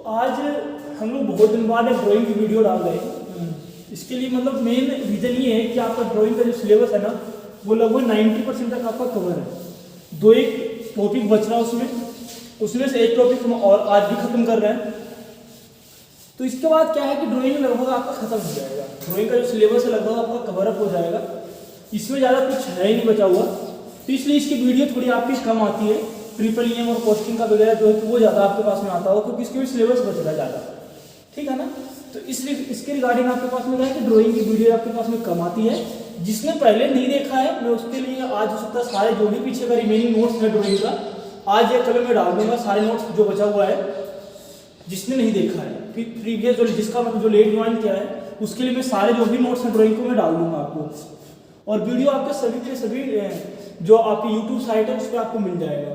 आज हम लोग बहुत दिन बाद एक ड्राइंग की वीडियो डाल रहे हैं। इसके लिए मतलब मेन रीज़न ये है कि आपका ड्राइंग का जो सिलेबस है ना वो लगभग 90% तक आपका कवर है। दो एक टॉपिक बच रहा है उसमें से एक टॉपिक हम और आज भी खत्म कर रहे हैं। तो इसके बाद क्या है कि ड्राइंग लगभग आपका खत्म हो जाएगा। ड्राइंग का जो सिलेबस है लगभग आपका कवर अप हो जाएगा। इसमें ज़्यादा कुछ है ही नहीं बचा हुआ, तो इसलिए इसकी वीडियो थोड़ी आपकी कम आती है। ट्रिपल EM और कॉस्टिंग का वगैरह जो है तो वो ज़्यादा आपके पास में आता होगा क्योंकि इसके भी सिलेबस बच रहा है ज़्यादा, ठीक है ना। तो इसलिए इसके रिगार्डिंग आपके पास में क्या है कि ड्राइंग की वीडियो आपके पास में कम आती है। जिसने पहले नहीं देखा है मैं उसके लिए आज हो सकता है सारे जो भी पीछे का रिमेनिंग नोट्स है ड्राइंग का आज या कल मैं डाल दूंगा, सारे नोट्स जो बचा हुआ है जिसने नहीं देखा है। फिर प्रीवियस जो जिसका मतलब जो लेट ज्वाइन किया है उसके लिए मैं सारे जो भी नोट्स हैं ड्राइंग को मैं डाल दूंगा आपको। और वीडियो आपके सभी के सभी जो आपकी यूट्यूब साइट है उस पर आपको मिल जाएगा,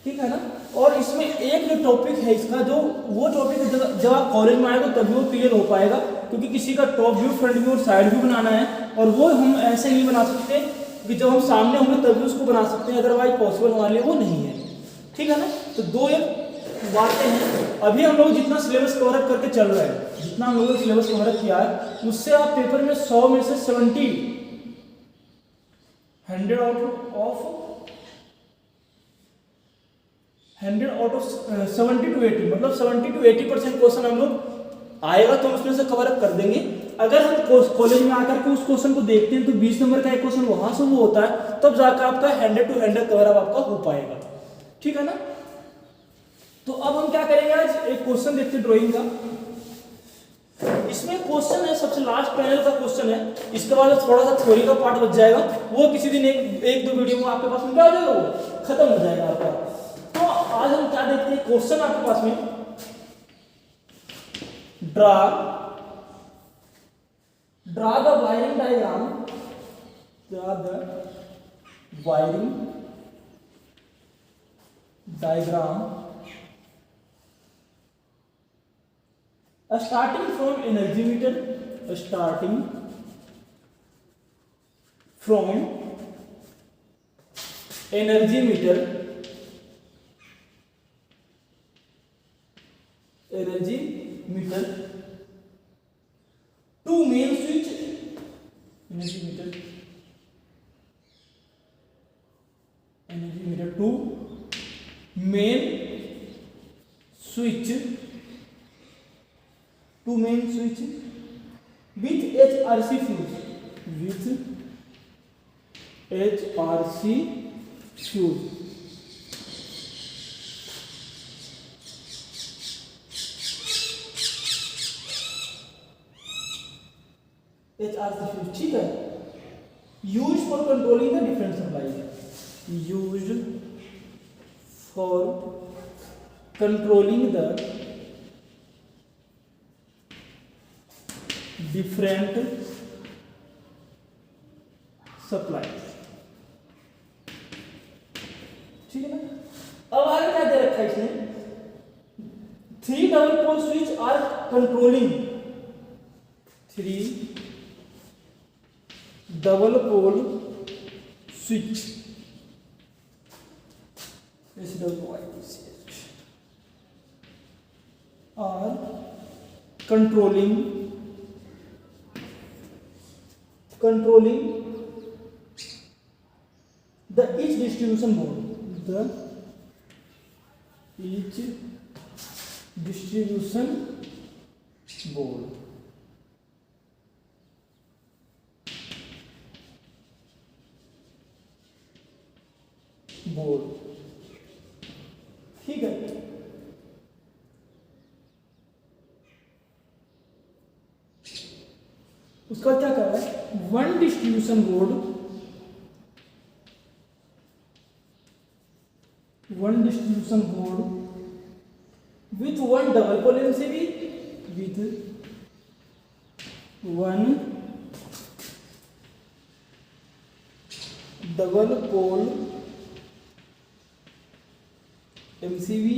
ठीक है ना। और इसमें एक जो टॉपिक है इसका जो वो टॉपिक जब आप कॉलेज में आएगा तभी वो क्लियर हो पाएगा, क्योंकि किसी का टॉप व्यू, फ्रंट व्यू और साइड व्यू बनाना है और वो हम ऐसे नहीं बना सकते कि जब हम सामने होंगे तभी उसको बना सकते हैं, अदरवाइज पॉसिबल हमारे लिए वो नहीं है, ठीक है ना। तो दो एक बातें हैं। अभी हम लोग जितना सिलेबस कवर अप करके चल रहे हैं, जितना हम लोगों ने सिलेबस कवर अप किया है उससे आप पेपर में 100 में से 70 100 आउट ऑफ 70 to 80 मतलब 70 to 80% क्वेश्चन हम लोग आएगा तो हम उसमें से कवर अप कर देंगे। अगर हम कॉलेज में आकर के उस क्वेश्चन को देखते हैं तो 20 नंबर का एक क्वेश्चन वहां से वो होता है, तब जाकर आपका 100 to 100 कवर अप आपका हो पाएगा, ठीक है ना। तो अब हम क्या करेंगे, आज एक क्वेश्चन देखते हैं ड्राइंग का। इसमें क्वेश्चन है सबसे लास्ट पैनल का क्वेश्चन है, इसके बाद थोड़ा सा थ्योरी का पार्ट बच जाएगा, वो किसी दिन एक दो वीडियो में आपके पास में क्या हो जाएगा, वो खत्म हो जाएगा आपका। तो आज हम क्या देखते हैं, क्वेश्चन आपके पास में draw the wiring diagram, draw the wiring diagram starting from energy meter, starting from energy meter, to main switch, energy meter to main switch with HRC fuse, ठीक है। Use for controlling the different supply, used for controlling the different supply, ठीक है ना। अब आगे क्या दे रखा है इसने, 3 double pole switch are controlling, 3 double pole switch are controlling the each distribution board, ठीक है। उसका क्या कर रहा है, one distribution board with one double pole MCB, with one double pole MCB,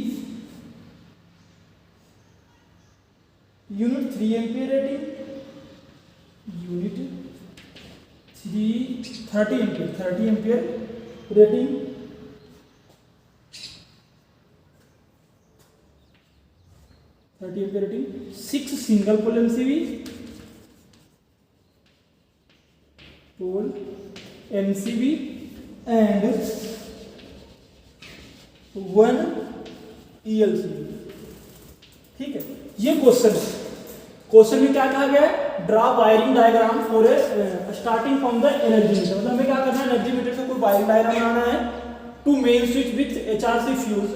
unit 3 ampere rating, unit 30 ampere rating, 30 ampere rating, 6 single pole MCB, pole MCB and 1 ELCB. ठीक है, ये क्वेश्चन है। क्वेश्चन में क्या कहा गया है, draw wiring diagram for starting from the energy meter. मतलब हमें क्या करना है, एनर्जी मीटर से कोई वायरिंग डायग्राम बनाना है two main switch with HRC fuse.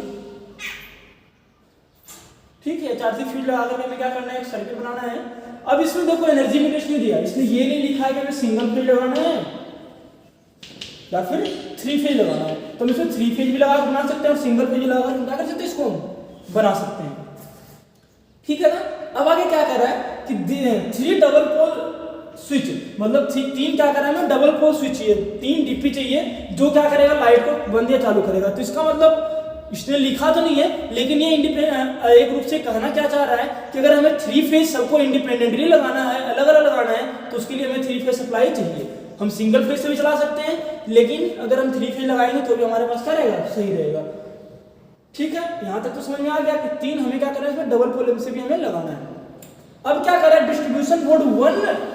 ठीक है, एचआरसी फ्यूज लगा कर हमें क्या करना है, एक सर्किट बनाना है। अब इसमें देखो एनर्जी मीटर नहीं दिया, इसने ये नहीं लिखा है कि हमें सिंगल फेज लगाना है या फिर 3 फेज लगाना है। तो हम इसमें 3 फेज भी लगा कर बना सकते हैं और सिंगल फेज लगा कर क्या कर सकते हैं, इसको हम बना सकते हैं। ठीक है ना। अब आगे क्या कर रहा है कि 3 डबल पोल स्विच, मतलब 3 क्या कर रहा है, हमें डबल पोल स्विच चाहिए, 3 डीपी चाहिए जो क्या करेगा, लाइट को बंद या चालू करेगा। तो इसका मतलब इसने लिखा तो नहीं है, लेकिन ये एक रूप से कहना क्या चाह रहा है कि अगर हमें 3 फेज सबको इंडिपेंडेंटली लगाना है, अलग अलग लगाना है, तो उसके लिए हमें 3 फेज सप्लाई चाहिए। हम सिंगल फेज से भी चला सकते हैं, लेकिन अगर हम 3 फेज लगाएंगे तो भी हमारे पास क्या रहेगा, सही रहेगा। ठीक है, यहां तक तो समझ में आ गया कि 3 हमें क्या करना है, इसमें डबल पोल से भी हमें लगाना है। अब क्या कर रहा है, डिस्ट्रीब्यूशन बोर्ड 1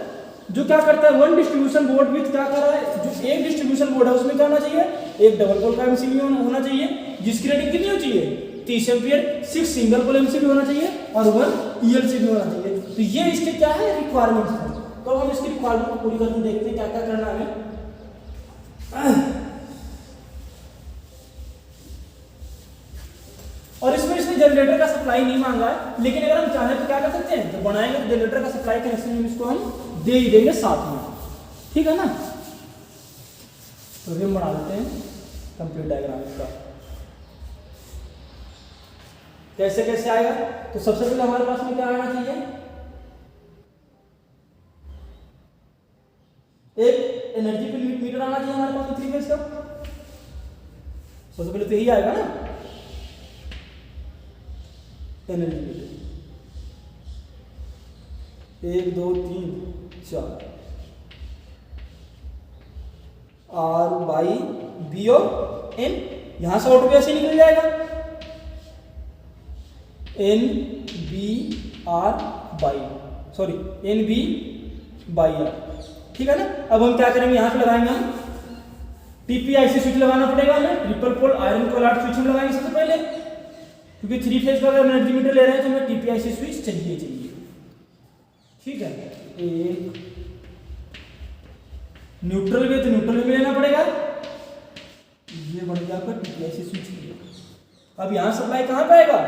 जो क्या करता है, 1 डिस्ट्रीब्यूशन बोर्ड विथ क्या कर रहा है, जो एक डिस्ट्रीब्यूशन बोर्ड है उसमें क्या होना चाहिए, एक डबल पोल का एमसीबी होना चाहिए, जिसकी रेटिंग कितनी होनी चाहिए, 30 एम्पियर, 6 सिंगल पोल एमसीबी होना चाहिए और 1 ईएलसीबी होना चाहिए। तो ये इसके क्या है, रिक्वायरमेंट्स है। तो हम इसकी रिक्वायरमेंट को पूरी करके देखते हैं क्या क्या करना है। और इसमें इसने जनरेटर का सप्लाई नहीं मांगा है, लेकिन अगर हम चाहें तो क्या कर सकते हैं, तो बनाएंगे तो जनरेटर का सप्लाई कनेक्शन इसको हम दे ही देंगे साथ में। ठीक है ना। तो हम बना देते हैं कंप्लीट डायग्राम इसका। कैसे कैसे आएगा, तो सबसे पहले हमारे पास में क्या आना चाहिए, एक एनर्जी मीटर आना चाहिए हमारे पास में 3 फेज का। सबसे पहले तो यही आएगा ना, energy meter 1 2 3 4 R by B और एन, यहां से आउट ऐसे निकल जाएगा, N B R by N B by R. ठीक है ना। अब हम क्या करेंगे, यहां पे लगाएंगे हम टीपीआईसी स्विच लगाना पड़ेगा हमें, ट्रिपल पोल आयरन कोलाट स्विच हम लगाएंगे सबसे पहले, क्योंकि 3 फेज का अगर एनर्जी मीटर ले रहे हैं तो हमें टीपीआईसी स्विच चाहिए। ठीक है, एक न्यूट्रल में, तो न्यूट्रल में लेना पड़ेगा, ये बन गया आपका टीपीआईसी स्विच। अब यहां सप्लाई कहां पे आएगा,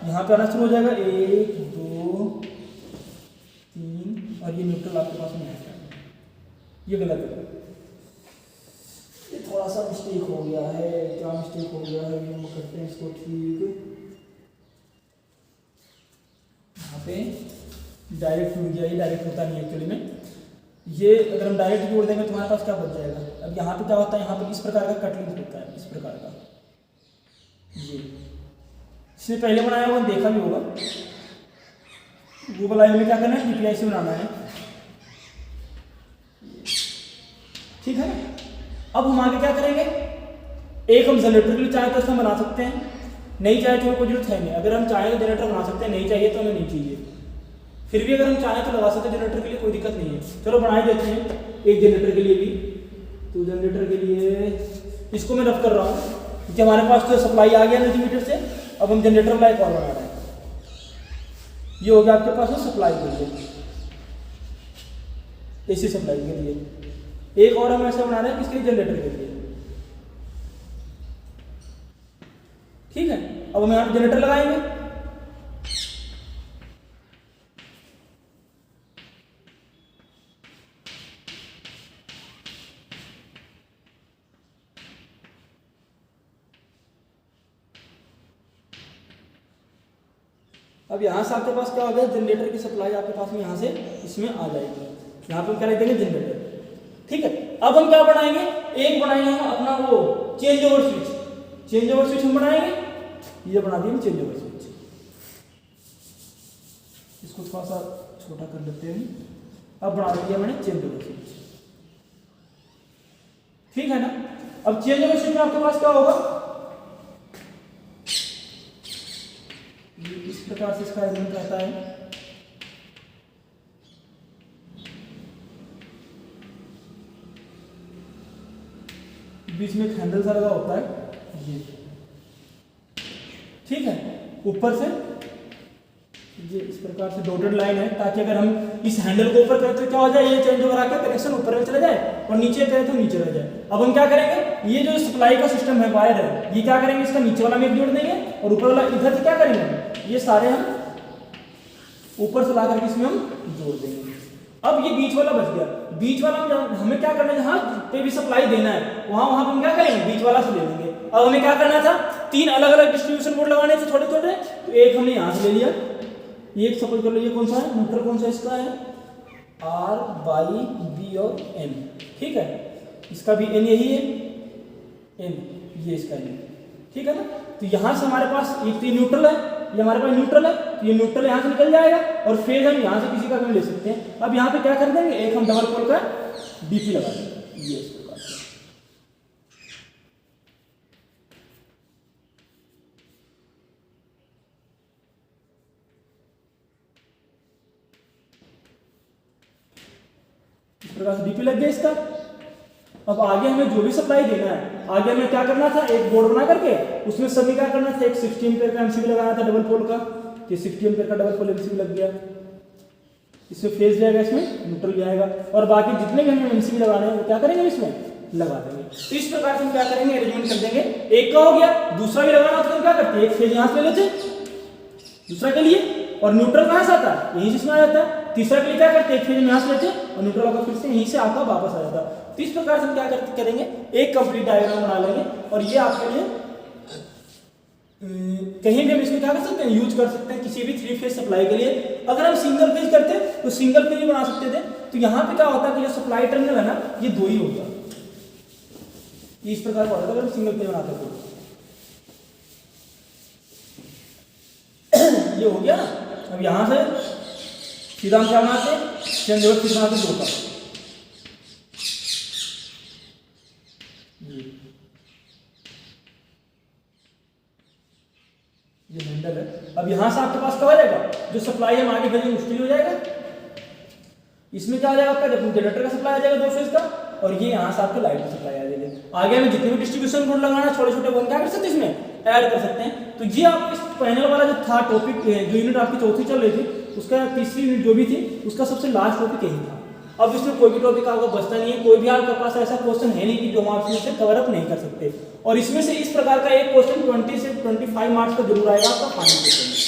यहां पे आना शुरू हो जाएगा, 1 2 3 और ये न्यूट्रल आपके पास में आएगा। ये गलत है, ये थोड़ा सा मिस्टेक हो गया है, क्या मिस्टेक हो गया है, हम करते हैं इसको ठीक। यहाँ पे डायरेक्ट जुड़ गया, ये डायरेक्ट होता नहीं एक्चुअली में, ये अगर हम डायरेक्ट जोड़ देंगे तो हमारे पास क्या बच जाएगा। अब यहाँ पे क्या होता है, यहाँ पे इस प्रकार का कटलिंग होता है, इस प्रकार का, ये इसने पहले बनाया हुआ देखा भी होगा। वो वाला हमें क्या करना है, टीपीआईसी बनाना है। ठीक है। अब हम आगे क्या करेंगे, एक हम जनरेटर के लिए चाहे तो इसमें बना सकते हैं, नहीं चाहे तो कोई जरूरत है नहीं। अगर हम चाहें तो जनरेटर बना सकते हैं, नहीं चाहिए तो हमें नहीं चाहिए। फिर भी अगर हम चाहें तो लगा सकते हैं जनरेटर के लिए, कोई दिक्कत नहीं है। चलो बना ही देते हैं एक जनरेटर के लिए भी। तो जनरेटर के लिए इसको मैं रफ कर रहा हूँ क्योंकि हमारे पास तो सप्लाई आ गया एनर्जी मीटर से। अब हम जनरेटर वाला एक और बना रहे हैं। ये हो गया आपके पास में सप्लाई के लिए, एसी सप्लाई के लिए। एक और हम ऐसा बना रहे हैं किसके लिए, जनरेटर के लिए। ठीक है। अब हम यहाँ जनरेटर लगाएंगे। अब यहाँ से आपके पास क्या हो गया, जनरेटर की सप्लाई आपके पास में यहाँ से इसमें आ जाएगी। यहाँ पे हम क्या लिख देंगे, जनरेटर। ठीक है। अब हम क्या बनाएंगे, एक बनाएंगे हम अपना वो change over switch. Change over switch हम बनाएंगे, ये बना दिए चेंज ओवर स्विच। इसको थोड़ा सा छोटा कर लेते हैं। अब बना दिया मैंने चेंज ओवर स्विच। ठीक है ना। अब चेंज ओवर स्विच में आपके पास क्या होगा, ये इस प्रकार से इसका अरेंजमेंट रहता है। बीच में एक हैंडल सा लगा होता है ये, ठीक है। ऊपर से ये इस प्रकार से डॉटेड लाइन है, ताकि अगर हम इस हैंडल को ऊपर करें तो क्या हो जाए, ये चेंज ओवर आकर कनेक्शन ऊपर में चला जाए, और नीचे करें तो नीचे रह जाए। अब हम क्या करेंगे, ये जो सप्लाई का सिस्टम है, वायर है, ये क्या करेंगे, इसका नीचे वाला में जोड़ देंगे और ऊपर वाला इधर से क्या करेंगे, ये सारे हम ऊपर से ला करके इसमें हम जोड़ देंगे। अब ये बीच वाला बच गया, बीच वाला हमें क्या करना है, जहाँ पे भी सप्लाई देना है वहां पे हम क्या करेंगे, बीच वाला से ले लेंगे। अब हमें क्या करना था, 3 अलग अलग डिस्ट्रीब्यूशन बोर्ड लगाने थे छोटे छोटे, तो एक हमने यहाँ से ले लिया, एक सपोज कर लो ये कौन सा है, न्यूट्रल कौन सा इसका है, R, Y, B और N, ठीक है। इसका भी N यही है, N ये इसका N, ठीक है ना। तो यहाँ से हमारे पास एक तो न्यूट्रल है, ये हमारे पास न्यूट्रल है, तो ये न्यूट्रल यहाँ से निकल जाएगा, और फेज हम यहाँ से किसी का भी ले सकते हैं। अब यहाँ पे क्या कर देंगे, एक हम डबल पोल का DP लगा देंगे, ये इस प्रकार से। इस प्रकार से DP लग गया इसका। अब आगे हमें जो भी सप्लाई देना है, आगे हमें क्या करना था, एक बोर्ड बना करके उसमें सभी क्या करना था, एक 60 एम्पीयर का MCB लगाना था डबल पोल का, ये 60 एम्पीयर का डबल पोल MCB लग गया, इसमें फेज जाएगा, इसमें न्यूट्रल जाएगा, और बाकी जितने भी हमें MCB लगाने हैं वो क्या करेंगे, इसमें लगा देंगे। तो इस प्रकार से हम क्या करेंगे, अरेंजमेंट कर देंगे। एक का हो गया, दूसरा भी लगाना होता है तो क्या करते हैं, एक फेज यहाँ से ले लेते दूसरा के लिए, और न्यूट्रल कहाँ से आता है, यहीं से इसमें आ जाता है। तीसरा के लिए क्या करते हैं, एक फेज यहाँ से लेते और न्यूट्रल आकर फिर से यहीं से आकर वापस आ जाता है। तो इस प्रकार से हम क्या करेंगे, एक कंप्लीट डायग्राम बना लेंगे, और ये आपके लिए कहीं भी हम इसमें क्या कर सकते हैं, यूज कर सकते हैं किसी भी 3 फेज सप्लाई के लिए। अगर हम सिंगल फेज करते तो सिंगल फेज बना सकते थे। तो यहाँ पे क्या होता है कि जो सप्लाई टर्मिनल है ना, ये 2 ही होता, इस प्रकार का होता है अगर हम सिंगल फेज बनाते तो। ये हो गया ना। अब यहाँ से सीधा हम क्या बनाते हैं, चेंज ओवर फिर बनाते 2 का, ये हैंडल है। अब यहां से आपके पास क्या हो जाएगा, जो सप्लाई हम आगे भेजेंगे मुश्किल हो जाएगा। इसमें क्या हो जाएगा, आपका जब जनरेटर का सप्लाई आ जाएगा 2 फेज का, और ये यहां से आपके लाइट की सप्लाई आ जाएगी। आगे हमें जितने भी डिस्ट्रीब्यूशन बोर्ड लगाना छोटे छोटे वो क्या कर सकते हैं, इसमें ऐड कर सकते हैं। तो ये आपको इस पैनल वाला जो था टॉपिक, जो यूनिट आपकी चौथी चल रही थी, उसका तीसरी यूनिट जो भी थी, उसका सबसे लास्ट टॉपिक यही था। अब इसमें कोई भी टॉपिक आपका बचता नहीं है, कोई भी आपके पास ऐसा क्वेश्चन है नहीं कि जो हम आपसे इसे कवर अप नहीं कर सकते। और इसमें से इस प्रकार का एक क्वेश्चन 20 से 25 मार्क्स का जरूर आएगा आपका फाइनल क्वेश्चन।